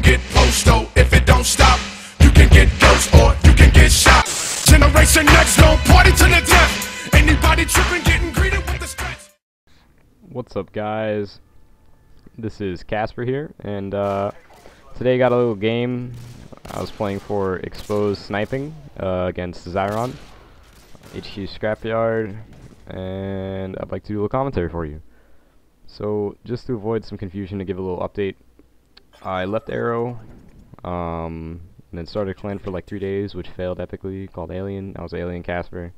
get posto. If it don't stop, you can get ghost or you can get shot. Generation Next gon' party to the death. Anybody tripping getting greeted with the stretch. What's up, guys? This is CaspeR here, and today I got a little game. I was playing for XpoZe Sniping against ZyRoN, HQ Scrapyard, and I'd like to do a commentary for you. So, just to avoid some confusion, to give a little update, I left Arrow, and then started a clan for like 3 days, which failed epically, called Alien. I was Alien CaspeR.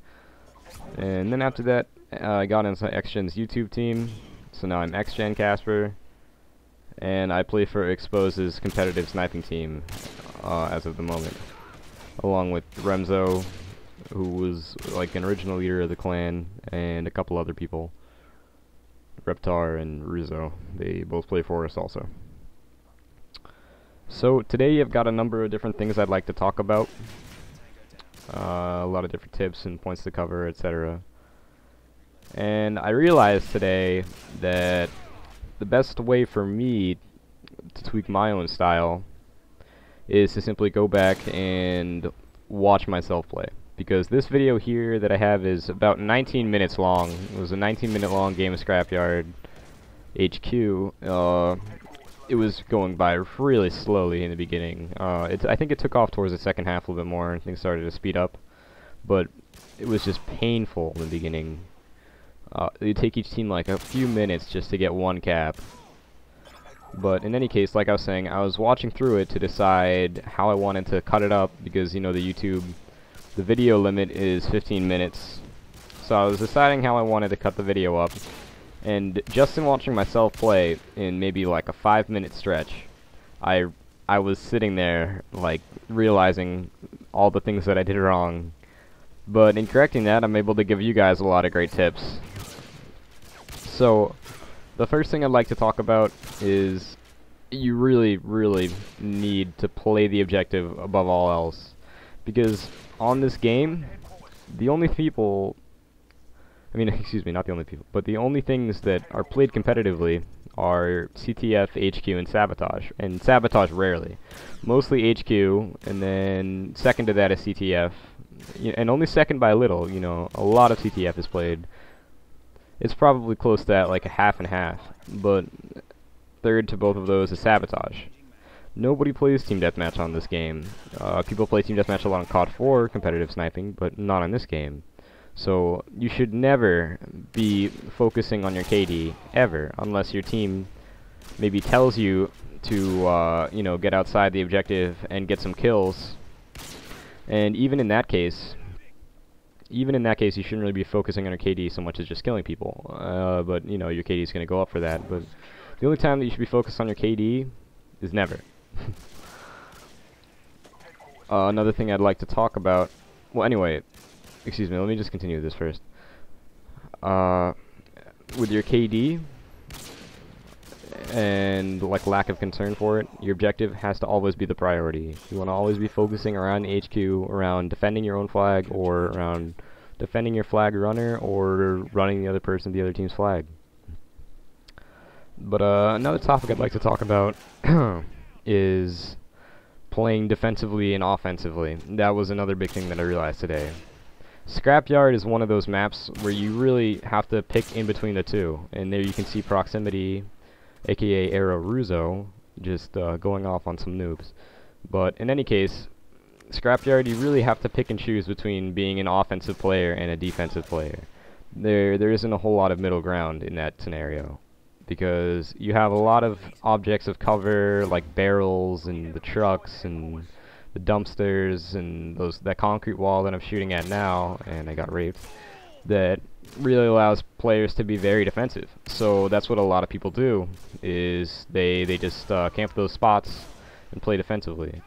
And then after that, I got into XGeN's YouTube team, so now I'm XGeN CaspeR, and I play for XpoZe's competitive sniping team as of the moment, along with Remzo, who was like an original leader of the clan, and a couple other people, Reptar and Rizzo. They both play for us also. So today I've got a number of different things I'd like to talk about, a lot of different tips and points to cover, etc. And I realized today that the best way for me to tweak my own style is to simply go back and watch myself play. Because this video here that I have is about 19 minutes long. It was a 19-minute long game of Scrapyard HQ. It was going by really slowly in the beginning. I think it took off towards the second half a little bit more, and things started to speed up. But it was just painful in the beginning. It'd take each team like a few minutes just to get one cap. But in any case, like I was saying, I was watching through it to decide how I wanted to cut it up, because, you know, the video limit is 15 minutes. So I was deciding how I wanted to cut the video up. And just in watching myself play, in maybe like a 5-minute stretch, I was sitting there, like, realizing all the things that I did wrong. But in correcting that, I'm able to give you guys a lot of great tips. So, the first thing I'd like to talk about is you really, really need to play the objective above all else. Because on this game, the only people, I mean, excuse me, not the only people, but the only things that are played competitively are CTF, HQ, and Sabotage rarely. Mostly HQ, and then second to that is CTF, and only second by a little. You know, a lot of CTF is played. It's probably close to that, like a half and half, but third to both of those is Sabotage. Nobody plays Team Deathmatch on this game. People play Team Deathmatch a lot on COD 4 competitive sniping, but not on this game. So you should never be focusing on your KD, ever, unless your team maybe tells you to, you know, get outside the objective and get some kills. And even in that case, you shouldn't really be focusing on your KD so much as just killing people. But, you know, your KD is going to go up for that. But the only time that you should be focused on your KD is never. Another thing I'd like to talk about... Well, anyway, excuse me, let me just continue this first. With your KD and like lack of concern for it, your objective has to always be the priority. You want to always be focusing around HQ, around defending your own flag, or around defending your flag runner, or running the other team's flag. But another topic I'd like to talk about is playing defensively and offensively. That was another big thing that I realized today. Scrapyard is one of those maps where you really have to pick in between the two, and there you can see Proximity, aka Arrow Ruzo, just going off on some noobs. But in any case, Scrapyard, you really have to pick and choose between being an offensive player and a defensive player. There isn't a whole lot of middle ground in that scenario, because you have a lot of objects of cover, like barrels and the trucks and the dumpsters and that concrete wall that I'm shooting at now, and I got raped, that really allows players to be very defensive. So that's what a lot of people do, is they just camp those spots and play defensively.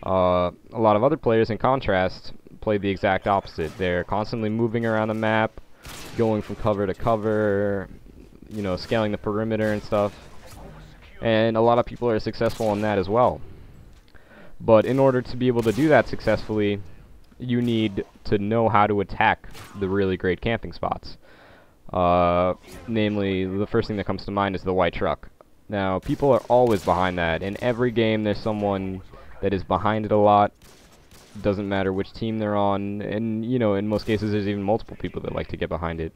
A lot of other players, in contrast, play the exact opposite. They're constantly moving around the map, going from cover to cover, you know, scaling the perimeter and stuff. And a lot of people are successful in that as well. But in order to be able to do that successfully, you need to know how to attack the really great camping spots. Namely, the first thing that comes to mind is the white truck. Now, people are always behind that. In every game, there's someone that is behind it a lot. Doesn't matter which team they're on, and, you know, in most cases, there's even multiple people that like to get behind it.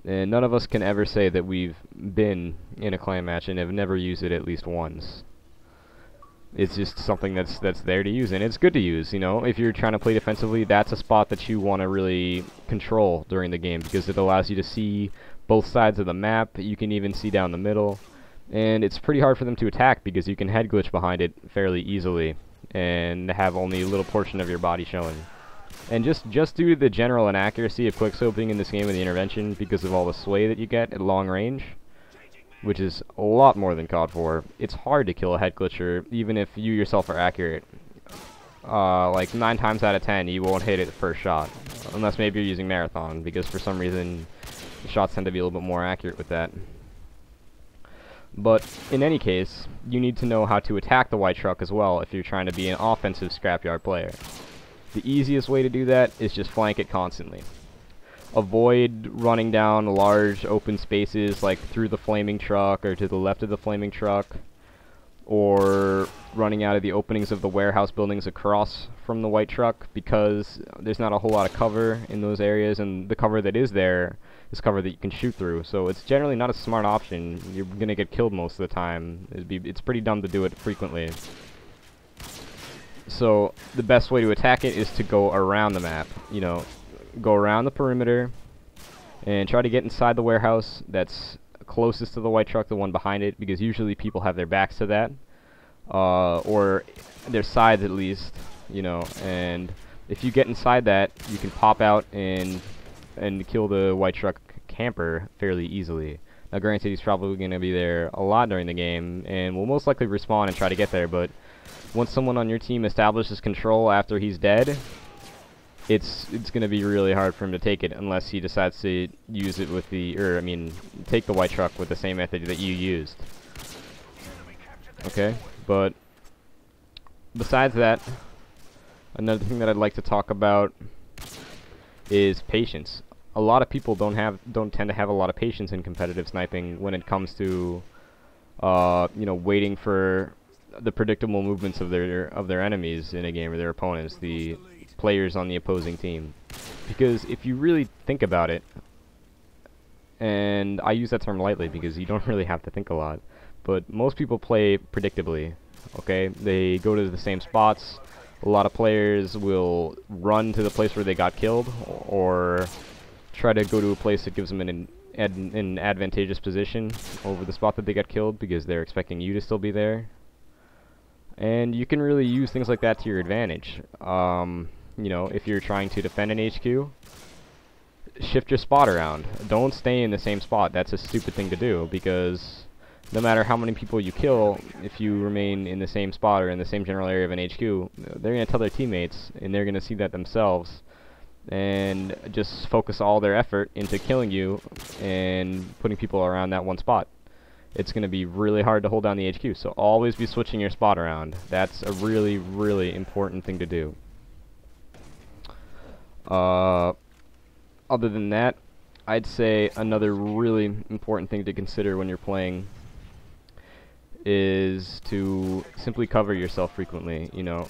And none of us can ever say that we've been in a clan match and have never used it at least once. It's just something that's there to use, and it's good to use, you know. If you're trying to play defensively, that's a spot that you want to really control during the game, because it allows you to see both sides of the map. You can even see down the middle, and it's pretty hard for them to attack because you can head glitch behind it fairly easily and have only a little portion of your body showing. And just due to the general inaccuracy of quickscoping in this game with the intervention, because of all the sway that you get at long range, which is a lot more than COD 4, it's hard to kill a head glitcher, even if you yourself are accurate. Like 9 times out of 10, you won't hit it the first shot, unless maybe you're using Marathon, because for some reason, the shots tend to be a little bit more accurate with that. But in any case, you need to know how to attack the white truck as well if you're trying to be an offensive scrapyard player. The easiest way to do that is just flank it constantly. Avoid running down large open spaces like through the flaming truck or to the left of the flaming truck, or running out of the openings of the warehouse buildings across from the white truck, because there's not a whole lot of cover in those areas, and the cover that is there is cover that you can shoot through, so it's generally not a smart option. You're gonna get killed most of the time. It's pretty dumb to do it frequently. So the best way to attack it is to go around the map, you know, go around the perimeter and try to get inside the warehouse that's closest to the white truck, the one behind it, because usually people have their backs to that, or their sides at least, you know. And if you get inside that, you can pop out and kill the white truck camper fairly easily. Now granted, he's probably going to be there a lot during the game and will most likely respawn and try to get there, but once someone on your team establishes control after he's dead, it's going to be really hard for him to take it unless he decides to use it with take the white truck with the same method that you used. Okay, but besides that, another thing that I'd like to talk about is patience. A lot of people don't tend to have a lot of patience in competitive sniping when it comes to you know, waiting for the predictable movements of their enemies in a game, or their opponents, the players on the opposing team. Because if you really think about it, and I use that term lightly because you don't really have to think a lot, but most people play predictably, okay? They go to the same spots. A lot of players will run to the place where they got killed, or try to go to a place that gives them an advantageous position over the spot that they got killed, because they're expecting you to still be there. And you can really use things like that to your advantage. You know, if you're trying to defend an HQ, shift your spot around. Don't stay in the same spot. That's a stupid thing to do, because no matter how many people you kill, if you remain in the same spot or in the same general area of an HQ, they're going to tell their teammates, and they're going to see that themselves, and just focus all their effort into killing you and putting people around that one spot. It's going to be really hard to hold down the HQ, so always be switching your spot around. That's a really, really important thing to do. Other than that, I'd say another really important thing to consider when you're playing is to simply cover yourself frequently. You know,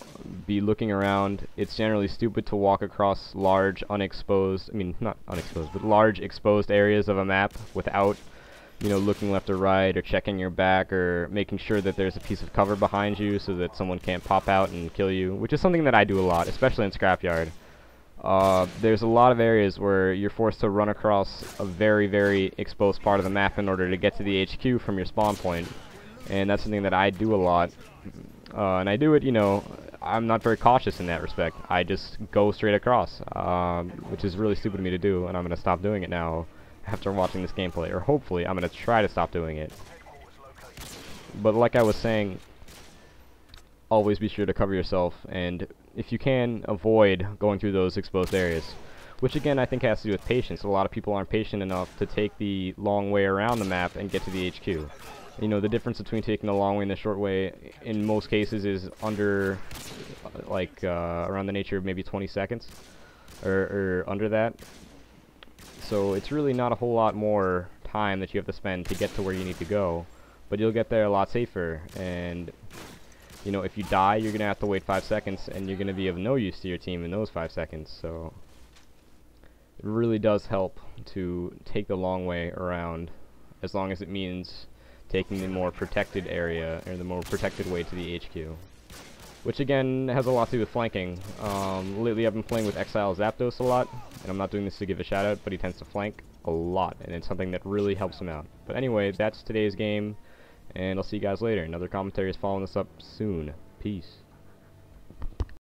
be looking around. It's generally stupid to walk across large unexposed, not unexposed, but large exposed areas of a map without, you know, looking left or right, or checking your back, or making sure that there's a piece of cover behind you so that someone can't pop out and kill you, which is something that I do a lot, especially in Scrapyard. There's a lot of areas where you're forced to run across a very, very exposed part of the map in order to get to the HQ from your spawn point, and that's something that I do a lot. And I do it, you know, I'm not very cautious in that respect. I just go straight across, which is really stupid of me to do, and I'm going to stop doing it now after watching this gameplay, or hopefully I'm going to try to stop doing it. But like I was saying, always be sure to cover yourself, and if you can, avoid going through those exposed areas, which again I think has to do with patience. A lot of people aren't patient enough to take the long way around the map and get to the HQ. You know, the difference between taking the long way and the short way in most cases is under around the nature of maybe 20 seconds or under that. So it's really not a whole lot more time that you have to spend to get to where you need to go. but you'll get there a lot safer. And you know, if you die, you're gonna have to wait 5 seconds, and you're gonna be of no use to your team in those 5 seconds. So it really does help to take the long way around, as long as it means taking the more protected area, or the more protected way to the HQ. Which again has a lot to do with flanking. Lately I've been playing with Exile Zapdos a lot, and I'm not doing this to give a shout out, but he tends to flank a lot, and it's something that really helps him out. But anyway, that's today's game, and I'll see you guys later. Another commentary is following this up soon. Peace.